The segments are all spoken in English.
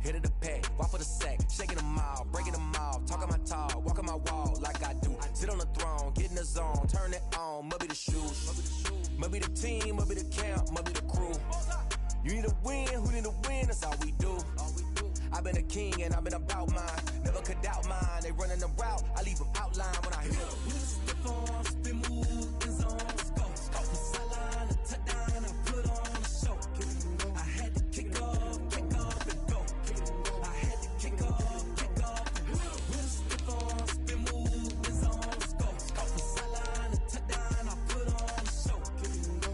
hit of the pack, walk for the sack, shaking them all, breaking them all, talking my talk, walking my wall like I do. Sit on the throne, get in the zone, turn it on, must be the shoes, must be the team, must be the camp, must be the crew. You need a win, who need a win, that's all we do. I've been a king and I've been about mine, never could doubt mine. They running the route, I leave them outline when I hit them. Stiff on, spin move, in zone, go. From sideline to touchdown, I put on a show. I had to kick off and go. I had to kick off and go. Stiff on, spin move, in zone, go. From sideline to touchdown, I put on a show.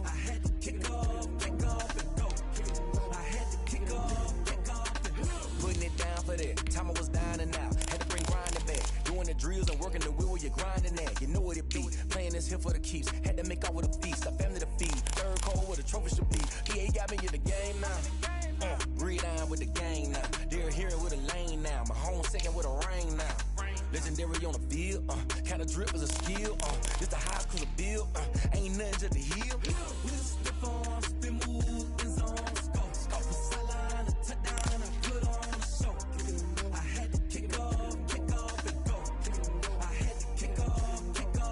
I had to kick off and go. I had to kick off and go. Putting it down for that. Time I was down and out. Had to bring grinding back. Doing the drills and working the wheel where you're grinding at. You know what it be. Playing this here for the keeps. Had to make off with a feast. A family to feed. Third cold where the trophy should be. EA got me in the game now. Breathe down with the game now. They're here with a lane now. My home second with a rain now. Legendary on the field. Kind of drip is a skill. This the highest cause of bill. Ain't nothing just the heel. Stiff on, spin move, in zone, go. From sideline to touchdown, I put on a show. I had to kick off and go. I had to kick off and go.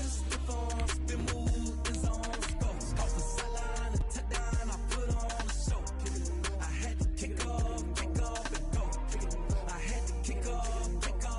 Stiff on, spin move, in zone, go. From sideline to touchdown, I put on a show. I had to kick off and go. I had to kick off and go.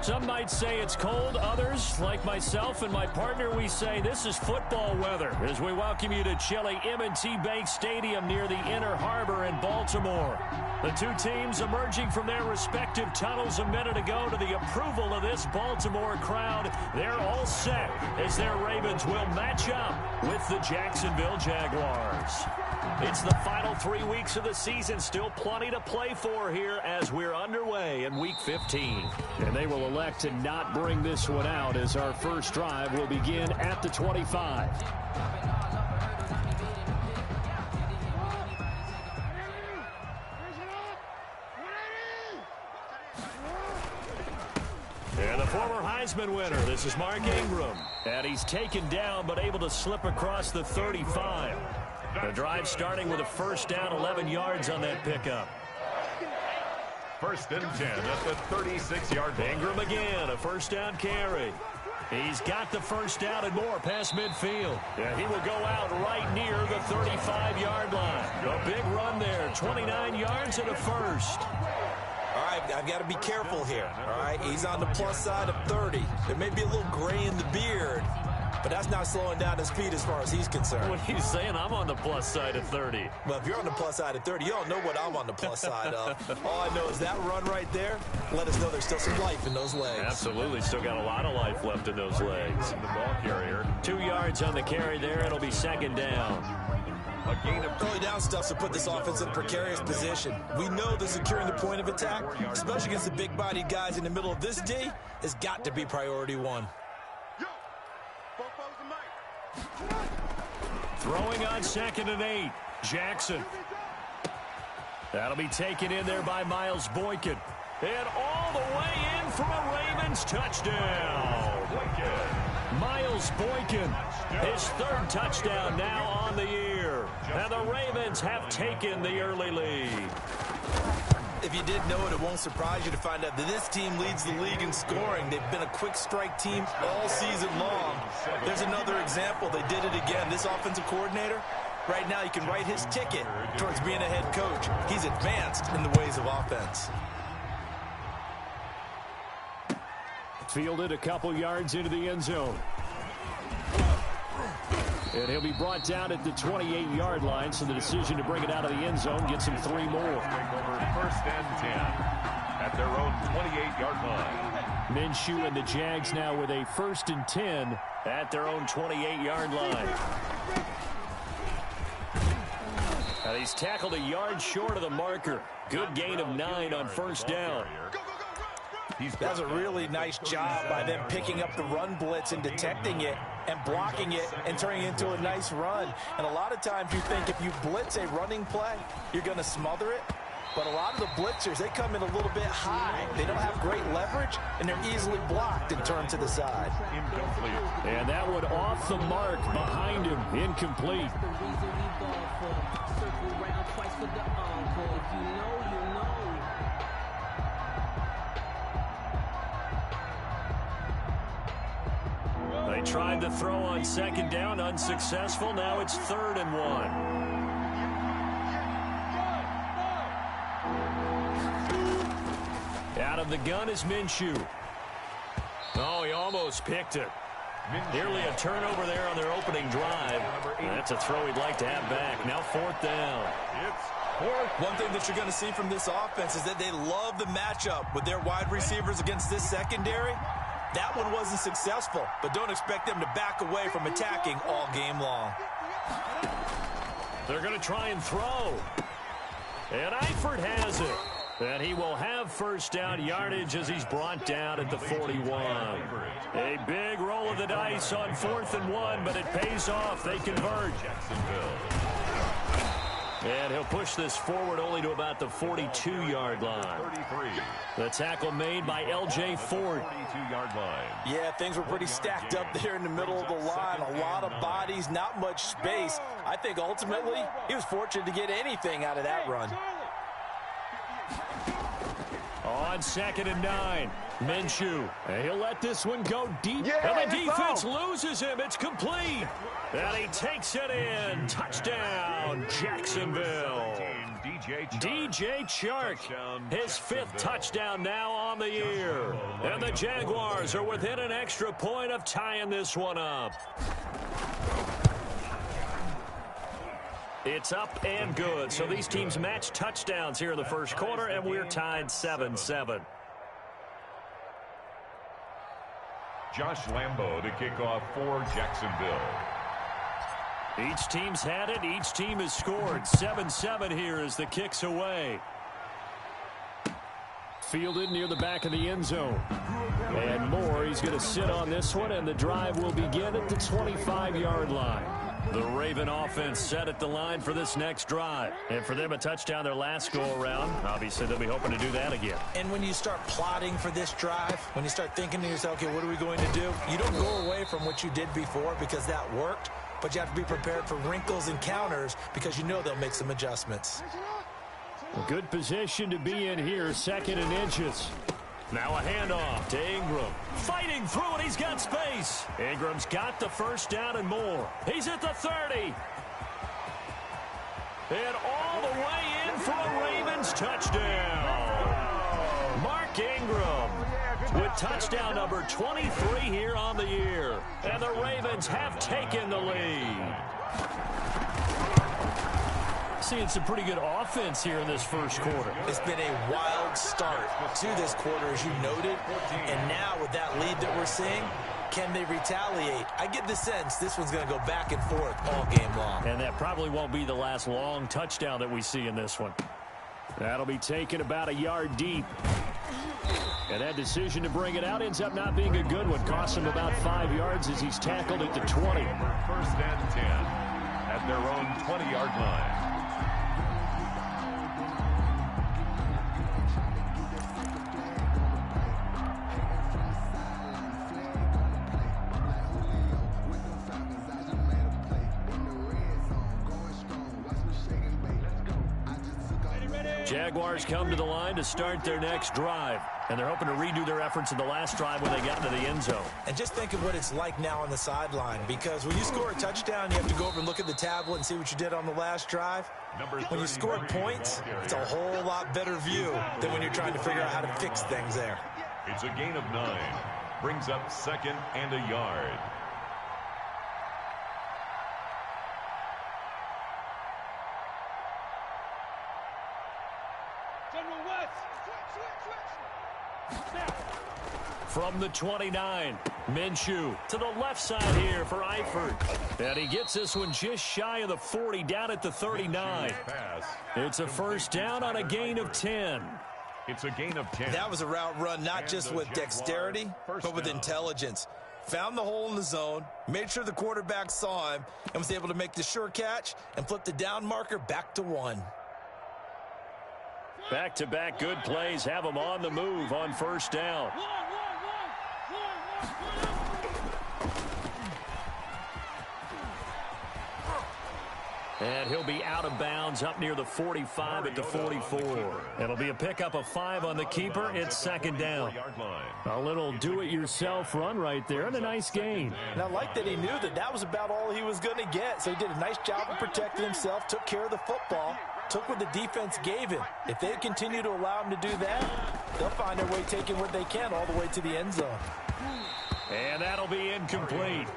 Some might say it's cold. Others, like myself and my partner, we say this is football weather as we welcome you to chilly M&T Bank Stadium near the Inner Harbor in Baltimore. The two teams emerging from their respective tunnels a minute ago to the approval of this Baltimore crowd. They're all set as their Ravens will match up with the Jacksonville Jaguars. It's the final 3 weeks of the season. Still plenty to play for here as we're underway in Week 15. And they will elect to not bring this one out as our first drive will begin at the 25. And the former Heisman winner, this is Mark Ingram. And he's taken down but able to slip across the 35. The drive starting with a first down, 11 yards on that pickup. First and 10 at the 36-yard line. Ingram again, a first down carry. He's got the first down and more past midfield. Yeah, he will go out right near the 35-yard line. A big run there, 29 yards and a first. All right, I've got to be careful here. All right, he's on the plus side of 30. There may be a little gray in the beard, but that's not slowing down his speed as far as he's concerned. What are you saying? I'm on the plus side of 30. Well, if you're on the plus side of 30, you don't know what I'm on the plus side of. All I know is that run right there let us know there's still some life in those legs. Absolutely. Still got a lot of life left in those legs. The ball carrier. 2 yards on the carry there. It'll be second down. A gain of early down stuff to put this offense in a precarious position. We know that securing the point of attack, especially against the big-bodied guys in the middle of this D, has got to be priority one. Throwing on 2nd and 8. Jackson. That'll be taken in there by Miles Boykin. And all the way in for a Ravens touchdown. Miles Boykin, his third touchdown now on the year. And the Ravens have taken the early lead. If you didn't know it, it won't surprise you to find out that this team leads the league in scoring. They've been a quick strike team all season long. There's another example. They did it again. This offensive coordinator, right now, you can write his ticket towards being a head coach. He's advanced in the ways of offense. Fielded a couple yards into the end zone. And he'll be brought down at the 28-yard line, so the decision to bring it out of the end zone gets him 3 more. First and 10 at their own 28-yard line. Minshew and the Jags now with a first and 10 at their own 28-yard line. And he's tackled a yard short of the marker. Good gain of 9 on first down. That's a really nice job by them picking up the run blitz and detecting it and blocking it and turning it into a nice run. And a lot of times you think if you blitz a running play, you're going to smother it. But a lot of the blitzers, they come in a little bit high. They don't have great leverage, and they're easily blocked and turned to the side. Incomplete. And that one off the mark behind him. Incomplete. They tried to throw on second down, unsuccessful. Now it's 3rd and 1. Out of the gun is Minshew. Oh, he almost picked it. Nearly a turnover there on their opening drive. That's a throw he'd like to have back. Now 4th down. It's 4th. One thing that you're going to see from this offense is that they love the matchup with their wide receivers against this secondary. That one wasn't successful, but don't expect them to back away from attacking all game long. They're going to try and throw. And Eifert has it. And he will have first down yardage as he's brought down at the 41. A big roll of the dice on 4th and 1, but it pays off. They convert. And he'll push this forward only to about the 42-yard line. 33. The tackle made by L.J. Ford. 42-yard line. Yeah, things were pretty stacked up there in the middle of the line. A lot of bodies, not much space. I think ultimately he was fortunate to get anything out of that run. On 2nd and 9, Minshew. And he'll let this one go deep. And the defense loses him. It's complete. And he takes it in. Touchdown, Jacksonville. DJ Chark, his 5th touchdown now on the year. And the Jaguars are within an extra point of tying this one up. It's up and good. So these teams match touchdowns here in the first quarter, and we're tied 7-7. Josh Lambo to kick off for Jacksonville. Each team's had it. Each team has scored. 7-7 here as the kick's away. Fielded near the back of the end zone. And Moore, he's going to sit on this one, and the drive will begin at the 25-yard line. The Raven offense set at the line for this next drive. And for them, a touchdown their last go-around. Obviously, they'll be hoping to do that again. And when you start plotting for this drive, when you start thinking to yourself, okay, what are we going to do? You don't go away from what you did before because that worked, but you have to be prepared for wrinkles and counters because you know they'll make some adjustments. A good position to be in here, 2nd and inches. Now a handoff to Ingram. Fighting through it, he's got space. Ingram's got the first down and more. He's at the 30. And all the way in for a Ravens touchdown. Mark Ingram with touchdown number 23 here on the year. And the Ravens have taken the lead. Seeing some pretty good offense here in this first quarter. It's been a wild start to this quarter, as you noted. And now with that lead that we're seeing, can they retaliate? I get the sense this one's going to go back and forth all game long. And that probably won't be the last long touchdown that we see in this one. That'll be taken about a yard deep. And that decision to bring it out ends up not being a good one. Costs him about 5 yards as he's tackled at the 20. 1st and 10 at their own 20-yard line. Jaguars come to the line to start their next drive. And they're hoping to redo their efforts in the last drive when they got into the end zone. And just think of what it's like now on the sideline, because when you score a touchdown, you have to go over and look at the tablet and see what you did on the last drive. When you scored points, it's a whole lot better view than when you're trying to figure out how to fix things there. It's a gain of 9. Brings up 2nd and a yard. From the 29, Minshew to the left side here for Eifert. And he gets this one just shy of the 40, down at the 39. It's a first down on a gain of 10. It's a gain of 10. That was a route run, not just with dexterity, but with intelligence. Found the hole in the zone, made sure the quarterback saw him, and was able to make the sure catch and flip the down marker back to 1. Back-to-back good plays have him on the move on first down. And he'll be out of bounds up near the 45 at the 44. It'll be a pickup of 5 on the keeper. It's second down. A little do-it-yourself run right there and a nice gain. And I like that he knew that that was about all he was going to get. So he did a nice job of protecting himself, took care of the football, took what the defense gave him. If they continue to allow him to do that, they'll find their way taking what they can all the way to the end zone. And that'll be incomplete.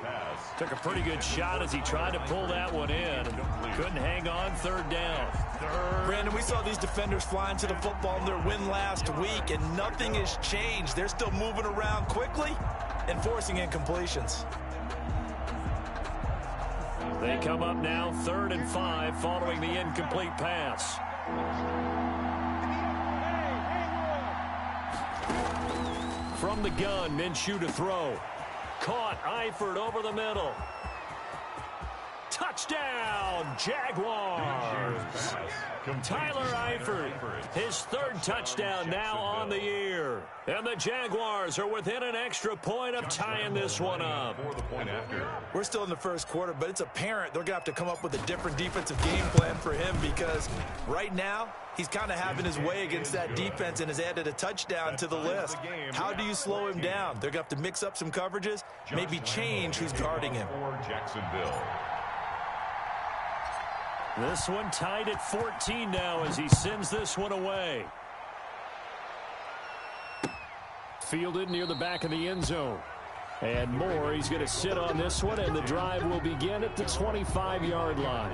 Took a pretty good shot as he tried to pull that one in. Couldn't hang on, third down. Brandon, we saw these defenders flying to the football in their win last week, and nothing has changed. They're still moving around quickly and forcing incompletions. They come up now, 3rd and 5, following the incomplete pass. From the gun, Minshew to throw. Caught, Eifert over the middle. Touchdown, Jaguars. Tyler Eifert, his 3rd touchdown now on the year. And the Jaguars are within an extra point of tying this one up. We're still in the first quarter, but it's apparent they're going to have to come up with a different defensive game plan for him, because right now he's kind of having his way against that defense and has added a touchdown to the list. How do you slow him down? They're going to have to mix up some coverages, maybe change who's guarding him. This one tied at 14 now as he sends this one away. Fielded near the back of the end zone. And Moore, he's going to sit on this one, and the drive will begin at the 25-yard line.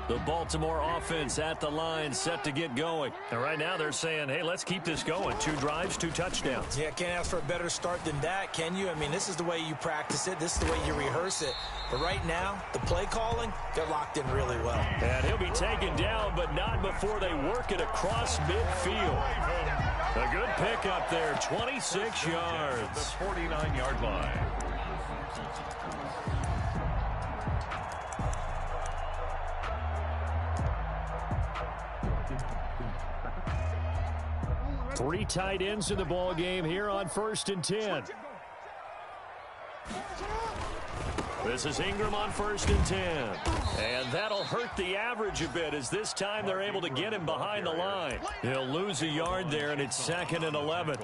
The Baltimore offense at the line, set to get going. And right now they're saying, hey, let's keep this going. 2 drives, 2 touchdowns. Yeah, can't ask for a better start than that, can you? I mean, this is the way you practice it. This is the way you rehearse it. But right now, the play calling, they're locked in really well. And he'll be taken down, but not before they work it across midfield. A good pickup there, 26 yards. The 49-yard line. Three tight ends in the ball game here on 1st and 10. This is Ingram on 1st and 10. And that'll hurt the average a bit, as this time they're able to get him behind the line. He'll lose a yard there, and it's 2nd and 11.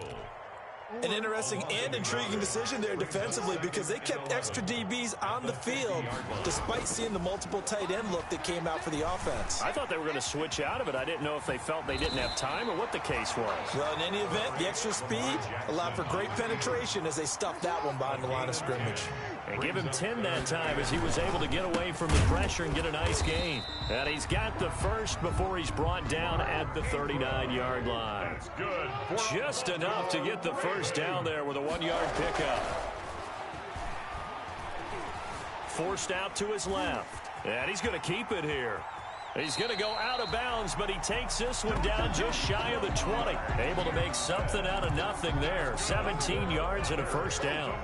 An interesting and intriguing decision there defensively, because they kept extra DBs on the field despite seeing the multiple tight end look that came out for the offense. I thought they were going to switch out of it. I didn't know if they felt they didn't have time or what the case was. Well, in any event, the extra speed allowed for great penetration as they stuffed that one behind the line of scrimmage. And give him 10 that time as he was able to get away from the pressure and get a nice gain. And he's got the first before he's brought down at the 39-yard line. That's good. Just enough to get the first down there with a 1-yard pickup. Forced out to his left. And he's going to keep it here. He's going to go out of bounds, but he takes this one down just shy of the 20. Able to make something out of nothing there. 17 yards and a first down.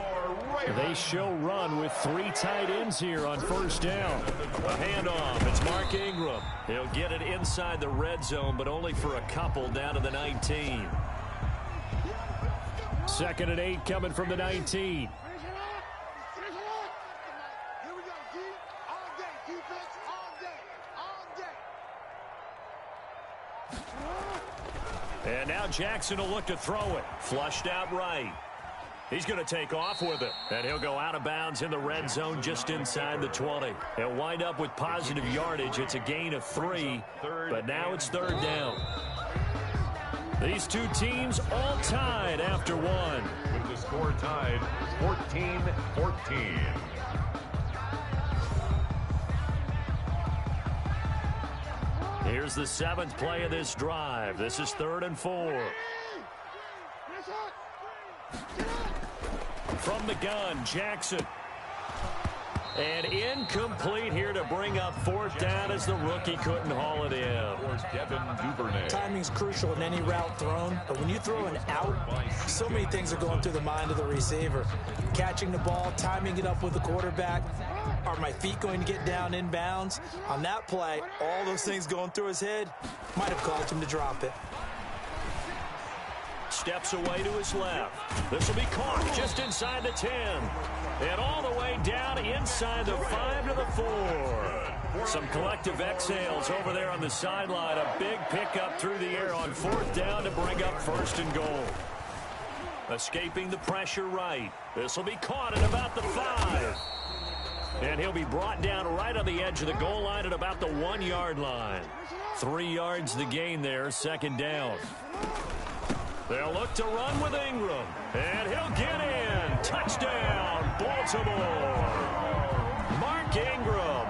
They show run with 3 tight ends here on first down. A handoff. It's Mark Ingram. He'll get it inside the red zone, but only for a couple down to the 19. 2nd and 8 coming from the 19. And now Jackson will look to throw it. Flushed out right. He's going to take off with it. And he'll go out of bounds in the red zone just inside the 20. He'll wind up with positive yardage. It's a gain of 3, but now it's 3rd down. These two teams all tied after 1. With the score tied, 14-14. Here's the 7th play of this drive. This is 3rd and 4. From the gun, Jackson. And incomplete here to bring up fourth down as the rookie couldn't haul it in. Timing's crucial in any route thrown, but when you throw an out, so many things are going through the mind of the receiver. Catching the ball, timing it up with the quarterback. Are my feet going to get down inbounds? On that play, all those things going through his head might have caused him to drop it. Steps away to his left. This will be caught just inside the 10. And all the way down inside the 5 to the 4. Some collective exhales over there on the sideline. A big pickup through the air on fourth down to bring up first and goal. Escaping the pressure right. This will be caught at about the 5. And he'll be brought down right on the edge of the goal line at about the 1-yard line. 3 yards the gain there, second down. They'll look to run with Ingram. And he'll get in. Touchdown, Baltimore. Mark Ingram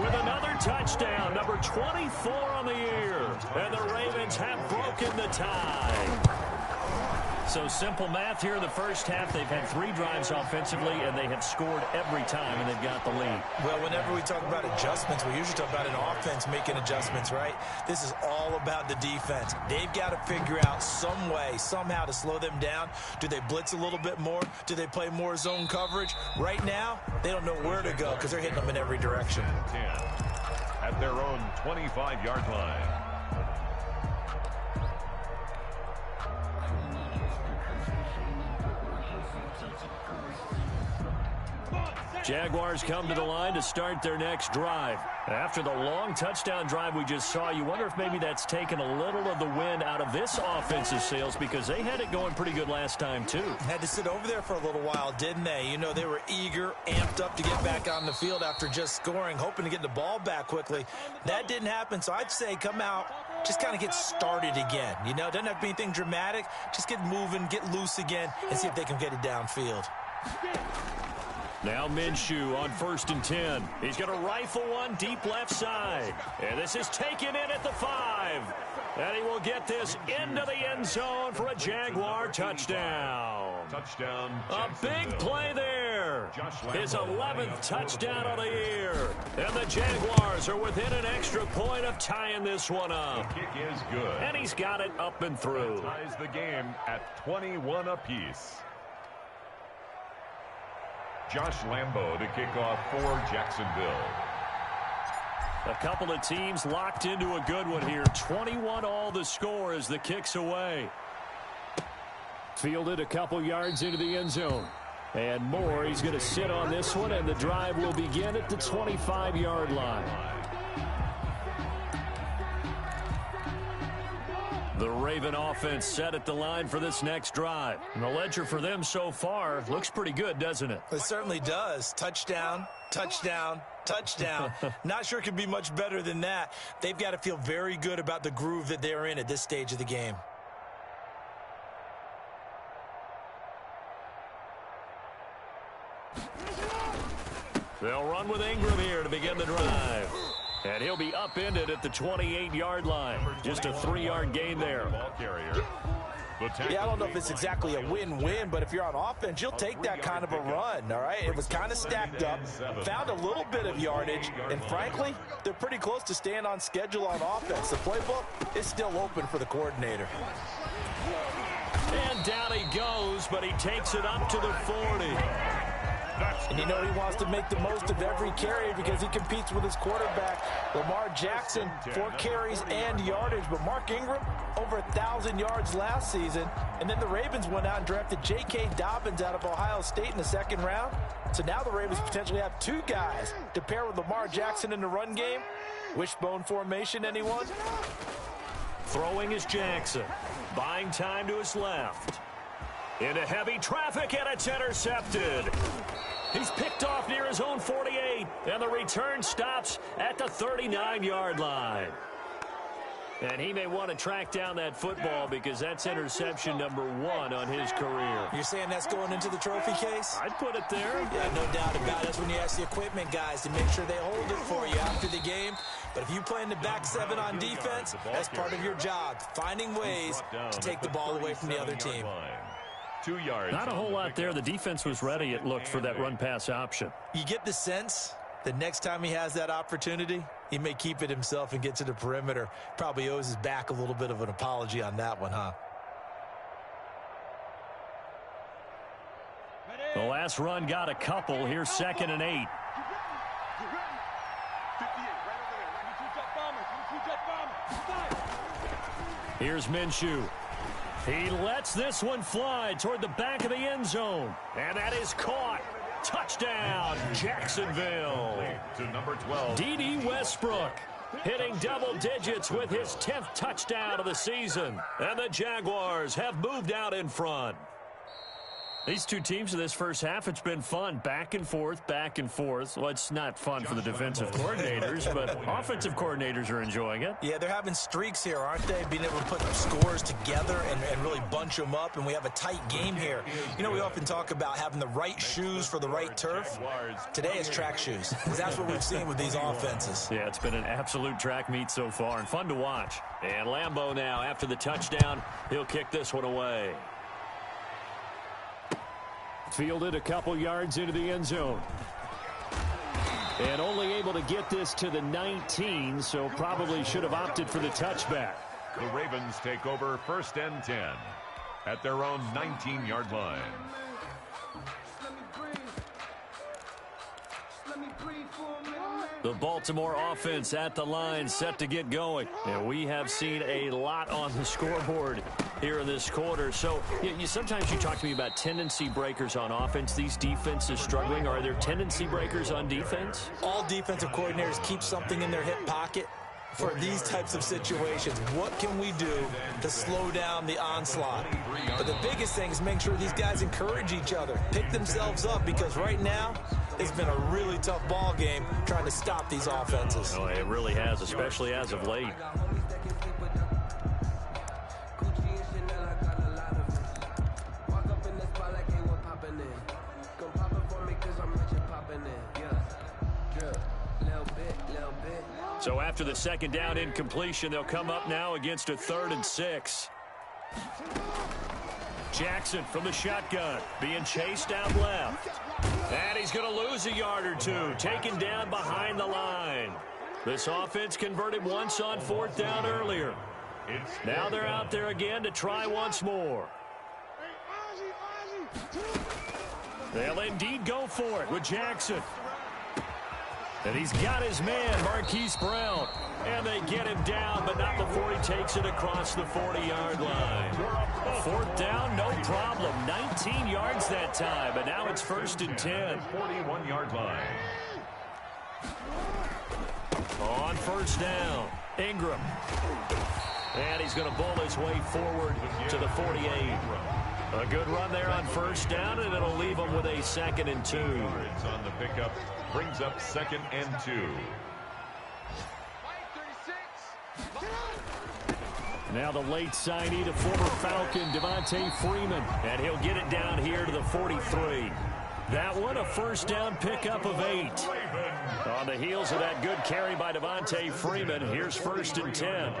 with another touchdown, number 24 on the year. And the Ravens have broken the tie. So simple math here in the first half. They've had 3 drives offensively, and they have scored every time, and they've got the lead. Well, whenever we talk about adjustments, we usually talk about an offense making adjustments, right? This is all about the defense. They've got to figure out some way, somehow to slow them down. Do they blitz a little bit more? Do they play more zone coverage? Right now, they don't know where to go because they're hitting them in every direction. At their own 25-yard line. Jaguars come to the line to start their next drive. After the long touchdown drive we just saw, you wonder if maybe that's taken a little of the wind out of this offensive sails because they had it going pretty good last time too. Had to sit over there for a little while, didn't they? You know, they were eager, amped up to get back on the field after just scoring, hoping to get the ball back quickly. That didn't happen, so I'd say come out, just kind of get started again. You know, it doesn't have to be anything dramatic. Just get moving, get loose again, and see if they can get it downfield. Now Minshew on 1st and 10. He's going to rifle one deep left side. And this is taken in at the 5. And he will get this into the end zone for a Jaguar touchdown. Touchdown. A big play there. His 11th touchdown of the year. And the Jaguars are within an extra point of tying this one up. The kick is good. And he's got it up and through. Ties the game at 21 apiece. Josh Lambo to kick off for Jacksonville. A couple of teams locked into a good one here. 21 all the score as the kick's away. Fielded a couple yards into the end zone. And more, he's going to sit on this one, and the drive will begin at the 25-yard line. The Raven offense set at the line for this next drive. And the ledger for them so far looks pretty good, doesn't it? It certainly does. Touchdown, touchdown, touchdown. Not sure it could be much better than that. They've got to feel very good about the groove that they're in at this stage of the game. They'll run with Ingram here to begin the drive. And he'll be upended at the 28-yard line. Just a 3-yard gain there. Yeah, I don't know if it's exactly a win-win, but if you're on offense, you'll take that kind of a run, all right? It was kind of stacked up, found a little bit of yardage, and frankly, they're pretty close to staying on schedule on offense. The playbook is still open for the coordinator. And down he goes, but he takes it up to the 40. And you know he wants to make the most of every carry because he competes with his quarterback, Lamar Jackson, 4 carries and yardage. But Mark Ingram, over 1,000 yards last season. And then the Ravens went out and drafted J.K. Dobbins out of Ohio State in the 2nd round. So now the Ravens potentially have 2 guys to pair with Lamar Jackson in the run game. Wishbone formation, anyone? Throwing is Jackson. Buying time to his left. Into heavy traffic, and it's intercepted. He's picked off near his own 48, and the return stops at the 39-yard line. And he may want to track down that football because that's interception number 1 on his career. You're saying that's going into the trophy case? I'd put it there. Yeah, no doubt about it. That's when you ask the equipment guys to make sure they hold it for you after the game. But if you play in the back 7 on defense, that's part of your job, finding ways to take the ball away from the other team. 2 yards. Not a whole lot there. The defense was ready, it looked, for that run-pass option. You get the sense that next time he has that opportunity, he may keep it himself and get to the perimeter. Probably owes his back a little bit of an apology on that one, huh? The last run got a couple. Here's 2nd and 8. Here's Minshew. He lets this one fly toward the back of the end zone. And that is caught. Touchdown, Jacksonville. To number 12. D.D. Westbrook hitting double digits with his 10th touchdown of the season. And the Jaguars have moved out in front. These two teams in this first half, it's been fun. Back and forth, back and forth. Well, it's not fun for the defensive coordinators, but offensive coordinators are enjoying it. Yeah, they're having streaks here, aren't they? Being able to put scores together and really bunch them up, and we have a tight game here. You know, we often talk about having the right shoes for the right turf. Today it's track shoes, because that's what we've seen with these offenses. Yeah, it's been an absolute track meet so far, and fun to watch. And Lambeau now, after the touchdown, he'll kick this one away. Fielded a couple yards into the end zone. And only able to get this to the 19, so probably should have opted for the touchback. The Ravens take over 1st and 10 at their own 19-yard line. The Baltimore offense at the line, set to get going. And we have seen a lot on the scoreboard here in this quarter. So sometimes you talk to me about tendency breakers on offense. These defenses struggling. Are there tendency breakers on defense? All defensive coordinators keep something in their hip pocket for these types of situations. What can we do to slow down the onslaught? But the biggest thing is make sure these guys encourage each other, pick themselves up, because right now it's been a really tough ball game trying to stop these offenses. Oh, it really has, especially as of late. So after the second down incompletion, they'll come up now against a 3rd and 6. Jackson from the shotgun, being chased down left. And he's going to lose a yard or two, taken down behind the line. This offense converted once on 4th down earlier. Now they're out there again to try once more. They'll indeed go for it with Jackson. And he's got his man, Marquise Brown. And they get him down, but not before he takes it across the 40-yard line. 4th down, no problem. 19 yards that time, but now it's 1st and 10. 41-yard line. On 1st down, Ingram. And he's going to bull his way forward to the 48. A good run there on 1st down, and it'll leave him with a 2nd and 2. Yards on the pickup brings up 2nd and 2. Now the late signee, the former Falcon, Devontae Freeman. And he'll get it down here to the 43. That one, a 1st down pickup of 8. On the heels of that good carry by Devontae Freeman, here's 1st and 10.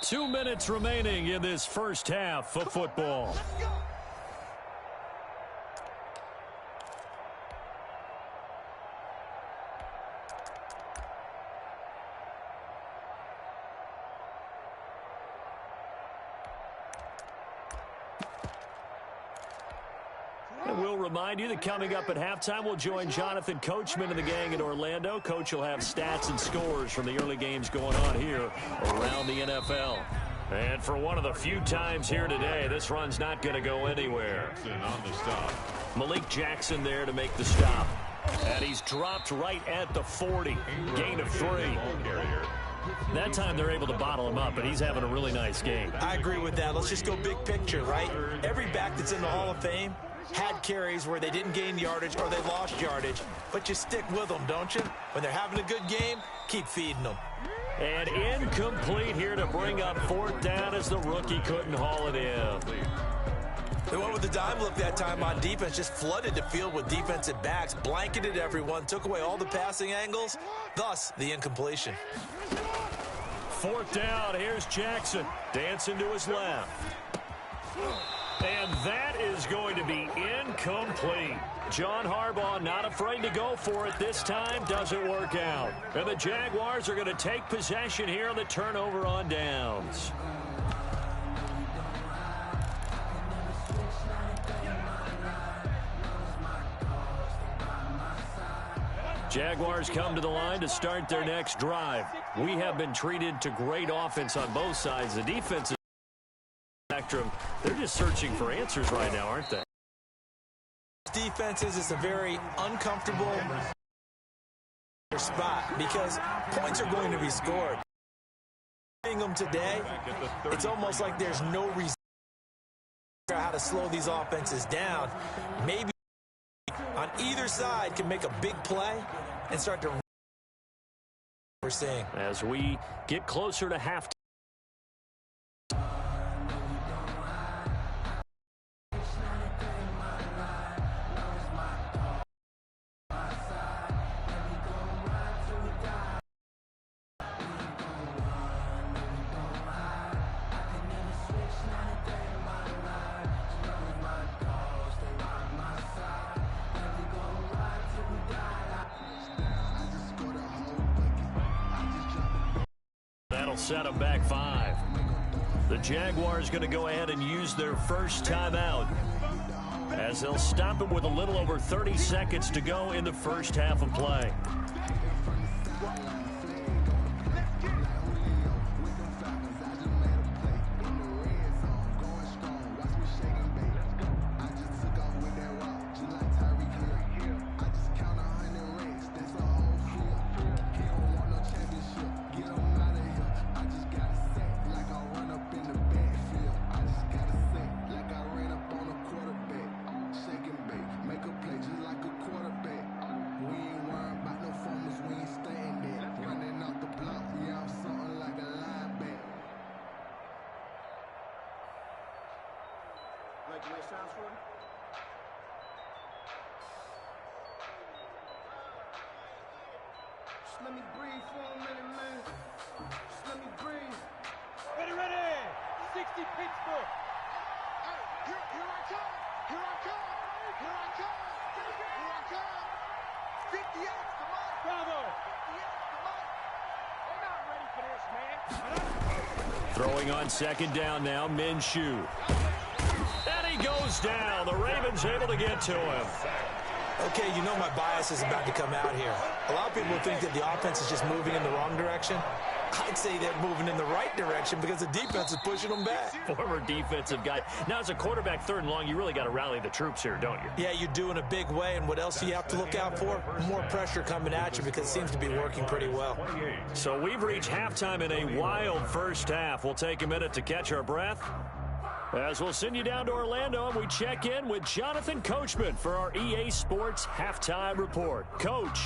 Two minutes remaining in this first half of football. And we'll remind you that coming up at halftime, we'll join Jonathan Coachman and the gang in Orlando. Coach will have stats and scores from the early games going on here around the NFL. And for one of the few times here today, this run's not going to go anywhere. On the stop. Malik Jackson there to make the stop. And he's dropped right at the 40. Gain of 3. That time they're able to bottle him up, but he's having a really nice game. I agree with that. Let's just go big picture, right? Every back that's in the Hall of Fame had carries where they didn't gain yardage or they lost yardage, but you stick with them, don't you? When they're having a good game, keep feeding them. And incomplete here to bring up 4th down as the rookie couldn't haul it in. They went with the dime look that time on defense, just flooded the field with defensive backs, blanketed everyone, took away all the passing angles, thus the incompletion. 4th down, here's Jackson, dancing to his left. And that is going to be incomplete. John Harbaugh not afraid to go for it this time. Doesn't work out. And the Jaguars are going to take possession here on the turnover on downs. Jaguars come to the line to start their next drive. We have been treated to great offense on both sides. The defense is spectrum. They're just searching for answers right now, aren't they? Defenses is a very uncomfortable spot because points are going to be scored. Them today, it's almost like there's no reason how to slow these offenses down. Maybe on either side can make a big play and start to we're seeing as we get closer to halftime. Set them back 5. The Jaguars going to go ahead and use their first timeout as they'll stop it with a little over 30 seconds to go in the first half of play. Let me breathe for a minute, man. Just let me breathe. Ready. 60 Pittsburgh. Hey, here I come. Here I come. Here I come. Here I come. 50 X, come on. Bravo. 50 X, come on. They're not ready for this, man. Throwing on 2nd down now, Minshew. And he goes down. The Ravens able to get to him. Okay, you know my bias is about to come out here. A lot of people think that the offense is just moving in the wrong direction. I'd say they're moving in the right direction because the defense is pushing them back. Former defensive guy. Now, as a quarterback 3rd and long, you really got to rally the troops here, don't you? Yeah, you do in a big way. And what else do you have to look out for? More pressure coming at you because it seems to be working pretty well. So we've reached halftime in a wild first half. We'll take a minute to catch our breath, as we'll send you down to Orlando and we check in with Jonathan Coachman for our EA Sports Halftime Report. Coach.